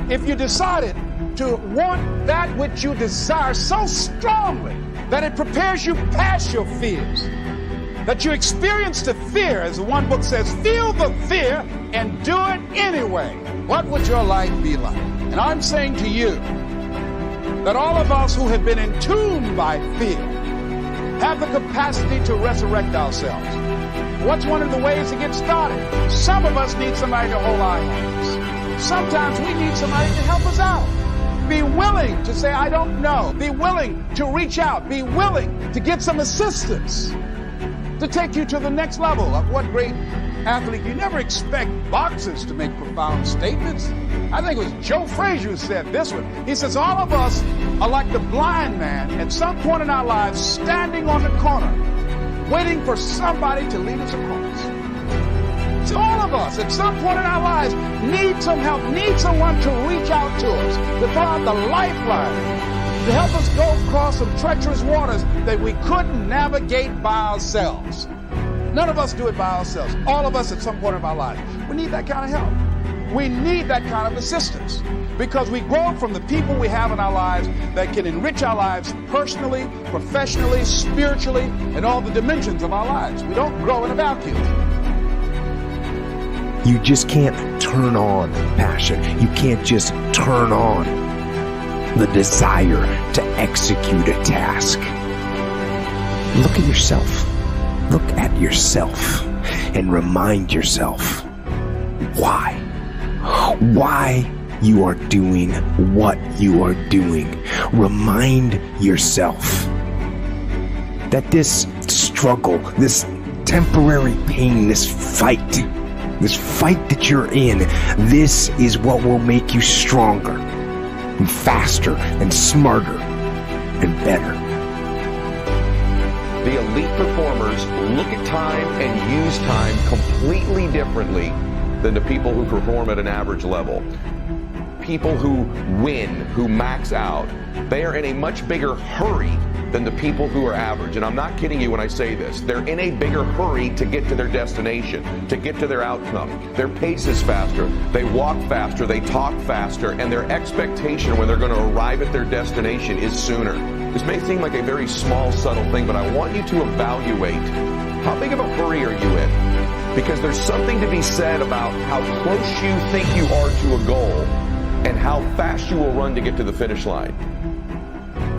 if you decided to want that which you desire so strongly that it prepares you past your fears, that you experience the fear, as one book says, feel the fear and do it anyway, what would your life be like? And I'm saying to you that all of us who have been entombed by fear have the capacity to resurrect ourselves. What's one of the ways to get started? Some of us need somebody to hold our hands. Sometimes we need somebody to help us out. Be willing to say, I don't know. Be willing to reach out. Be willing to get some assistance to take you to the next level. Of what great athlete? You never expect boxers to make profound statements. I think it was Joe Frazier who said this one. He says, all of us are like the blind man at some point in our lives standing on the corner, waiting for somebody to lead us across. So all of us at some point in our lives need some help, need someone to reach out to us, to throw out the lifeline, to help us go across some treacherous waters that we couldn't navigate by ourselves. None of us do it by ourselves. All of us at some point of our lives. We need that kind of help. We need that kind of assistance because we grow from the people we have in our lives that can enrich our lives personally, professionally, spiritually, and all the dimensions of our lives. We don't grow in a vacuum. You just can't turn on passion. You can't just turn on the desire to execute a task. Look at yourself. Look at yourself and remind yourself why you are doing what you are doing. Remind yourself that this struggle, this temporary pain, this fight that you're in, this is what will make you stronger and faster and smarter and better. The elite performers look at time and use time completely differently than the people who perform at an average level. People who win, who max out, they are in a much bigger hurry than the people who are average. And I'm not kidding you when I say this. They're in a bigger hurry to get to their destination, to get to their outcome. Their pace is faster. They walk faster. They talk faster. And their expectation when they're going to arrive at their destination is sooner. This may seem like a very small, subtle thing, but I want you to evaluate how big of a hurry are you in? Because there's something to be said about how close you think you are to a goal and how fast you will run to get to the finish line.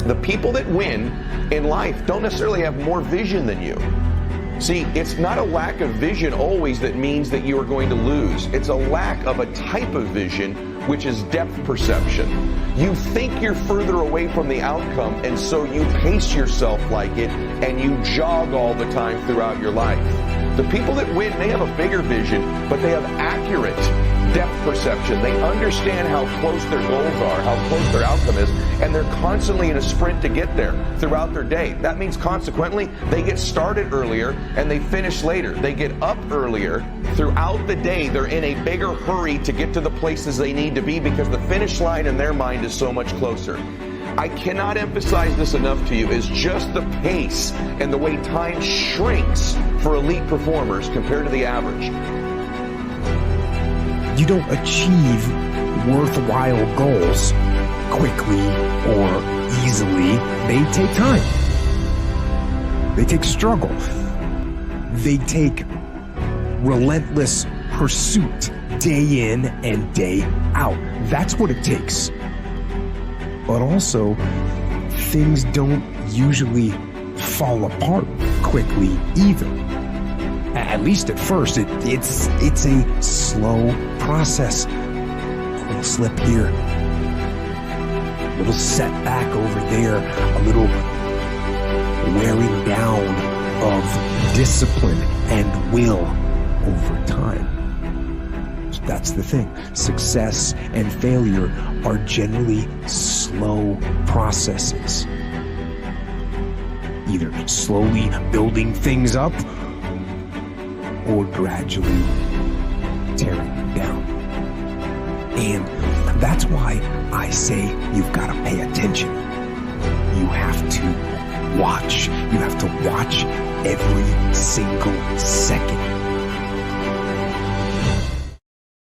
The people that win in life don't necessarily have more vision than you. See, it's not a lack of vision always that means that you are going to lose. It's a lack of a type of vision, which is depth perception. You think you're further away from the outcome, and so you pace yourself like it, and you jog all the time throughout your life. The people that win, they have a bigger vision, but they have accurate depth perception. They understand how close their goals are, how close their outcome is, and they're constantly in a sprint to get there throughout their day. That means consequently, they get started earlier and they finish later. They get up earlier. Throughout the day, they're in a bigger hurry to get to the places they need to be because the finish line in their mind is so much closer. I cannot emphasize this enough to you, is just the pace and the way time shrinks for elite performers compared to the average. You don't achieve worthwhile goals quickly or easily. They take time. They take struggle. They take relentless pursuit day in and day out. That's what it takes. But also, things don't usually fall apart quickly either. At least at first, it's a slow process. A little slip here, a little setback over there, a little wearing down of discipline and will over time. That's the thing. Success and failure are generally slow processes. Either slowly building things up or gradually tearing them down. And that's why I say you've got to pay attention. You have to watch. You have to watch every single second.